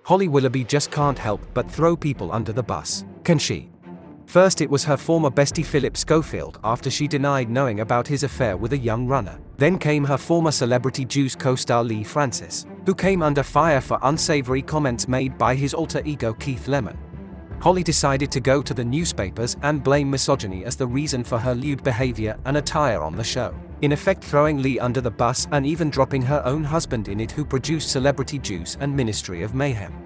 Holly Willoughby just can't help but throw people under the bus, can she? First it was her former bestie Phillip Schofield after she denied knowing about his affair with a young runner. Then came her former Celebrity Juice co-star Leigh Francis, who came under fire for unsavoury comments made by his alter ego Keith Lemon. Holly decided to go to the newspapers and blame misogyny as the reason for her lewd behaviour and attire on the show, in effect throwing Leigh under the bus and even dropping her own husband in it, who produced Celebrity Juice and Ministry of Mayhem.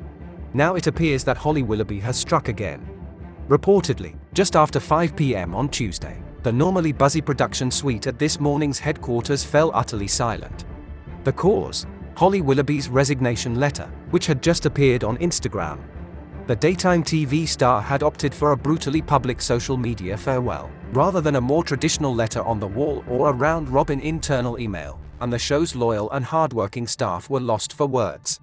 Now it appears that Holly Willoughby has struck again. Reportedly, just after 5 p.m. on Tuesday, the normally buzzy production suite at this morning's headquarters fell utterly silent. The cause? Holly Willoughby's resignation letter, which had just appeared on Instagram. The daytime TV star had opted for a brutally public social media farewell, rather than a more traditional letter on the wall or a round-robin internal email, and the show's loyal and hardworking staff were lost for words.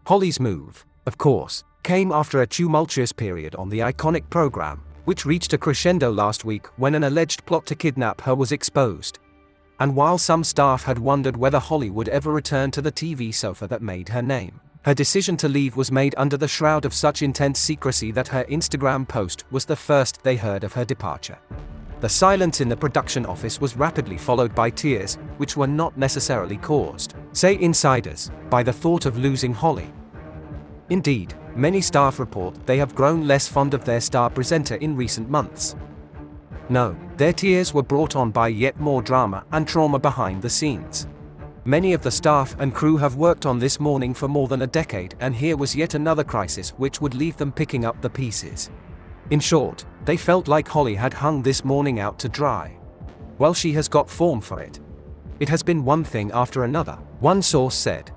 Holly's move, of course, came after a tumultuous period on the iconic program, which reached a crescendo last week when an alleged plot to kidnap her was exposed. And while some staff had wondered whether Holly would ever return to the TV sofa that made her name, her decision to leave was made under the shroud of such intense secrecy that her Instagram post was the first they heard of her departure. The silence in the production office was rapidly followed by tears, which were not necessarily caused, say insiders, by the thought of losing Holly. Indeed, many staff report they have grown less fond of their star presenter in recent months. No, their tears were brought on by yet more drama and trauma behind the scenes. Many of the staff and crew have worked on this morning for more than a decade, and here was yet another crisis which would leave them picking up the pieces. In short, they felt like Holly had hung this morning out to dry. Well, she has got form for it. It has been one thing after another, one source said.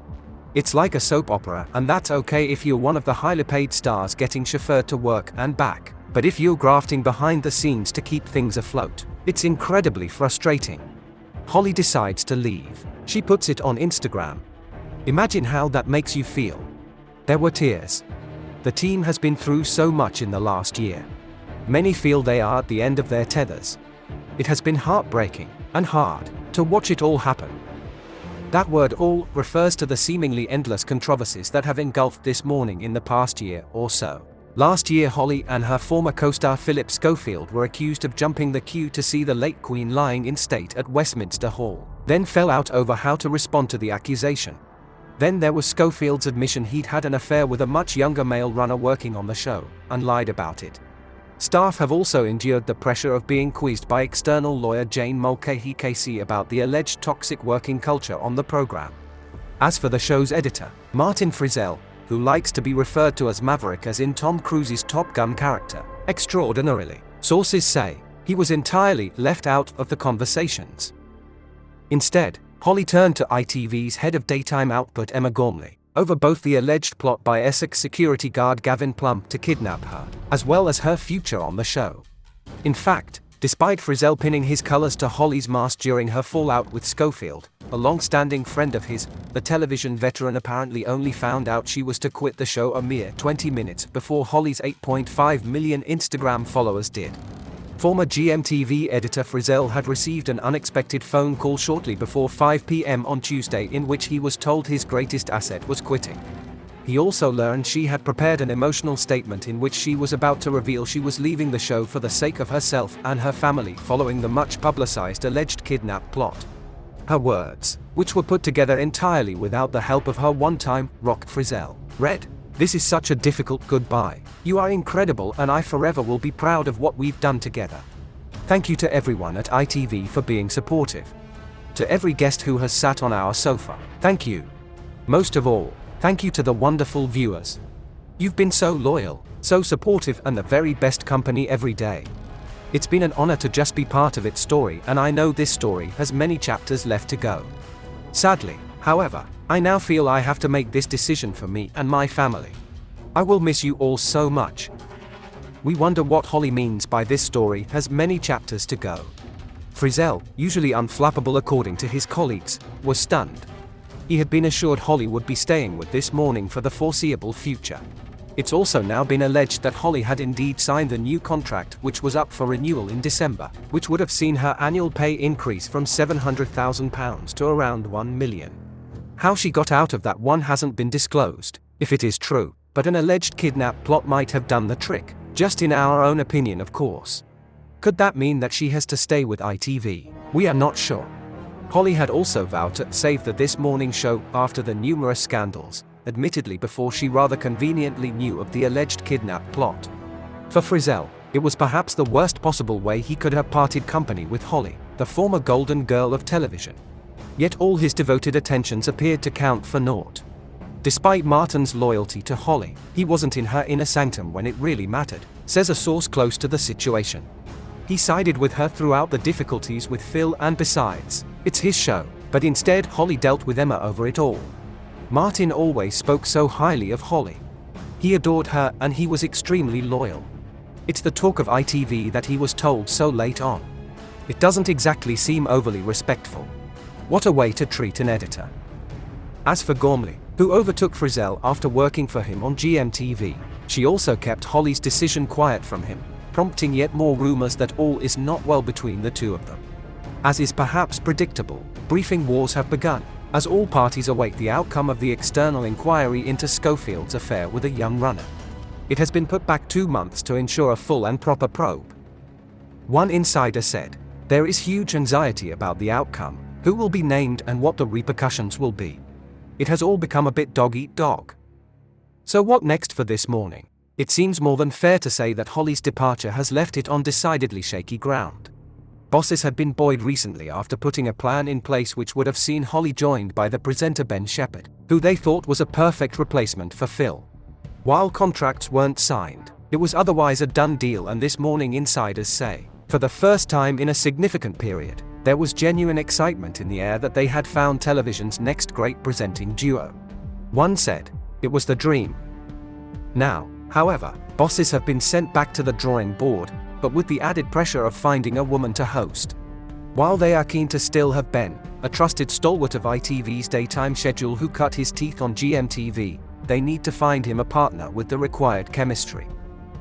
It's like a soap opera, and that's okay if you're one of the highly paid stars getting chauffeured to work and back, but if you're grafting behind the scenes to keep things afloat, it's incredibly frustrating. Holly decides to leave. She puts it on Instagram. Imagine how that makes you feel. There were tears. The team has been through so much in the last year. Many feel they are at the end of their tethers. It has been heartbreaking and hard to watch it all happen. That word "all" refers to the seemingly endless controversies that have engulfed this morning in the past year or so. Last year, Holly and her former co-star Phillip Schofield were accused of jumping the queue to see the late Queen lying in state at Westminster Hall, then fell out over how to respond to the accusation. Then there was Schofield's admission he'd had an affair with a much younger male runner working on the show, and lied about it. Staff have also endured the pressure of being quizzed by external lawyer Jane Mulcahy KC about the alleged toxic working culture on the program. As for the show's editor, Martin Frizzell, who likes to be referred to as Maverick as in Tom Cruise's Top Gun character, extraordinarily, sources say, he was entirely left out of the conversations. Instead, Holly turned to ITV's head of daytime output Emma Gormley, over both the alleged plot by Essex security guard Gavin Plumb to kidnap her, as well as her future on the show. In fact, despite Frizzell pinning his colours to Holly's mast during her fallout with Schofield, a long-standing friend of his, the television veteran apparently only found out she was to quit the show a mere 20 minutes before Holly's 8.5 million Instagram followers did. Former GMTV editor Frizzell had received an unexpected phone call shortly before 5 p.m. on Tuesday in which he was told his greatest asset was quitting. He also learned she had prepared an emotional statement in which she was about to reveal she was leaving the show for the sake of herself and her family following the much-publicized alleged kidnap plot. Her words, which were put together entirely without the help of her one-time rock Frizzell, read, "This is such a difficult goodbye. You are incredible and I forever will be proud of what we've done together. Thank you to everyone at ITV for being supportive. To every guest who has sat on our sofa, thank you. Most of all, thank you to the wonderful viewers. You've been so loyal, so supportive and the very best company every day. It's been an honor to just be part of its story, and I know this story has many chapters left to go. Sadly, however, I now feel I have to make this decision for me and my family. I will miss you all so much." We wonder what Holly means by this story has many chapters to go. Frizzell, usually unflappable according to his colleagues, was stunned. He had been assured Holly would be staying with This Morning for the foreseeable future. It's also now been alleged that Holly had indeed signed the new contract, which was up for renewal in December, which would have seen her annual pay increase from £700,000 to around £1 million. How she got out of that one hasn't been disclosed. If it is true, but an alleged kidnap plot might have done the trick, just in our own opinion of course. Could that mean that she has to stay with ITV? We are not sure. Holly had also vowed to save the This Morning show after the numerous scandals, admittedly before she rather conveniently knew of the alleged kidnap plot. For Frizzell, it was perhaps the worst possible way he could have parted company with Holly, the former golden girl of television. Yet all his devoted attentions appeared to count for naught. Despite Martin's loyalty to Holly, he wasn't in her inner sanctum when it really mattered, says a source close to the situation. He sided with her throughout the difficulties with Phil, and besides, it's his show, but instead Holly dealt with Emma over it all. Martin always spoke so highly of Holly. He adored her and he was extremely loyal. It's the talk of ITV that he was told so late on. It doesn't exactly seem overly respectful. What a way to treat an editor. As for Gormley, who overtook Frizzell after working for him on GMTV, she also kept Holly's decision quiet from him, prompting yet more rumors that all is not well between the two of them. As is perhaps predictable, briefing wars have begun, as all parties await the outcome of the external inquiry into Schofield's affair with a young runner. It has been put back 2 months to ensure a full and proper probe. One insider said, "There is huge anxiety about the outcome, who will be named and what the repercussions will be. It has all become a bit dog-eat-dog." So what next for This Morning? It seems more than fair to say that Holly's departure has left it on decidedly shaky ground. Bosses had been buoyed recently after putting a plan in place which would have seen Holly joined by the presenter Ben Shepherd, who they thought was a perfect replacement for Phil. While contracts weren't signed, it was otherwise a done deal, and This Morning insiders say, for the first time in a significant period, there was genuine excitement in the air that they had found television's next great presenting duo. One said, "It was the dream." Now, however, bosses have been sent back to the drawing board, but with the added pressure of finding a woman to host. While they are keen to still have Ben, a trusted stalwart of ITV's daytime schedule who cut his teeth on GMTV, they need to find him a partner with the required chemistry.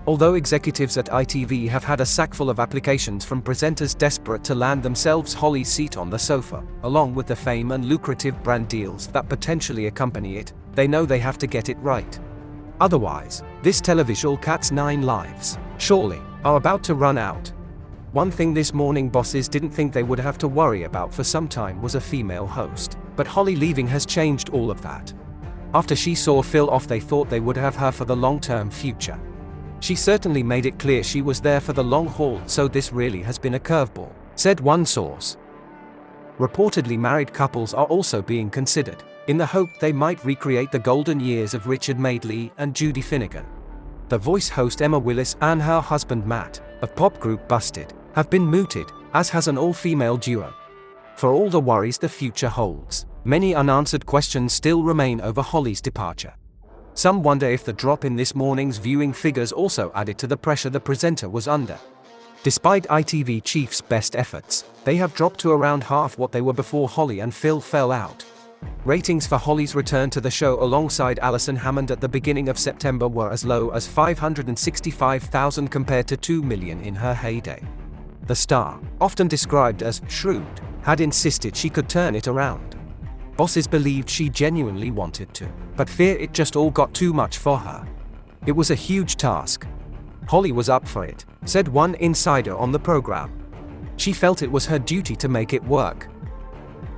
Although executives at ITV have had a sackful of applications from presenters desperate to land themselves Holly's seat on the sofa, along with the fame and lucrative brand deals that potentially accompany it, they know they have to get it right. Otherwise, this televisual cat's 9 lives, surely, are about to run out. One thing This Morning bosses didn't think they would have to worry about for some time was a female host, but Holly leaving has changed all of that. After she saw Phil off, they thought they would have her for the long-term future. She certainly made it clear she was there for the long haul, so this really has been a curveball, said one source. Reportedly, married couples are also being considered, in the hope they might recreate the golden years of Richard Madeley and Judy Finnegan. The Voice host Emma Willis and her husband Matt, of pop group Busted, have been mooted, as has an all-female duo. For all the worries the future holds, many unanswered questions still remain over Holly's departure. Some wonder if the drop in This Morning's viewing figures also added to the pressure the presenter was under. Despite ITV Chief's best efforts, they have dropped to around half what they were before Holly and Phil fell out. Ratings for Holly's return to the show alongside Alison Hammond at the beginning of September were as low as 565,000 compared to 2 million in her heyday. The star, often described as shrewd, had insisted she could turn it around. Bosses believed she genuinely wanted to, but fear it just all got too much for her. It was a huge task. Holly was up for it, said one insider on the program. She felt it was her duty to make it work.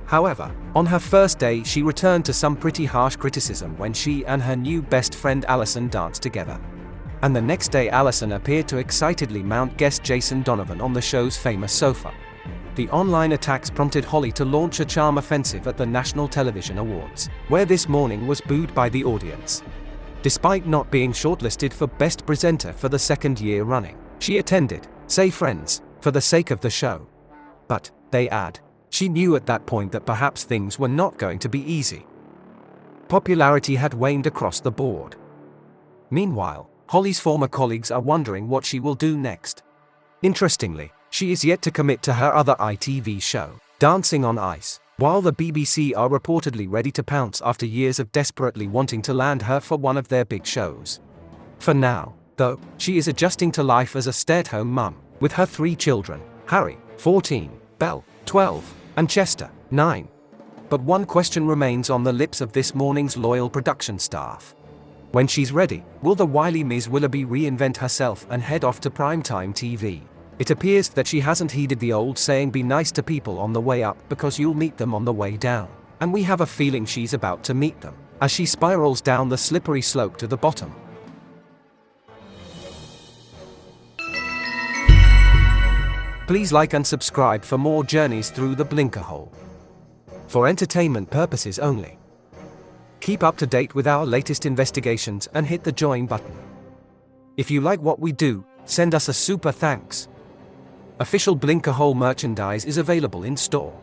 However, on her first day she returned to some pretty harsh criticism when she and her new best friend Alison danced together. And the next day Alison appeared to excitedly mount guest Jason Donovan on the show's famous sofa. The online attacks prompted Holly to launch a charm offensive at the National Television Awards, where This Morning was booed by the audience. Despite not being shortlisted for Best Presenter for the 2nd year running, she attended, say friends, for the sake of the show. But, they add, she knew at that point that perhaps things were not going to be easy. Popularity had waned across the board. Meanwhile, Holly's former colleagues are wondering what she will do next. Interestingly, she is yet to commit to her other ITV show, Dancing on Ice, while the BBC are reportedly ready to pounce after years of desperately wanting to land her for one of their big shows. For now, though, she is adjusting to life as a stay-at-home mum, with her 3 children, Harry, 14, Belle, 12, and Chester, 9. But one question remains on the lips of This Morning's loyal production staff. When she's ready, will the wily Ms. Willoughby reinvent herself and head off to primetime TV? It appears that she hasn't heeded the old saying, be nice to people on the way up because you'll meet them on the way down. And we have a feeling she's about to meet them, as she spirals down the slippery slope to the bottom. Please like and subscribe for more journeys through the Blinkerhole. For entertainment purposes only. Keep up to date with our latest investigations and hit the join button. If you like what we do, send us a super thanks. Official Blinkerhole merchandise is available in store.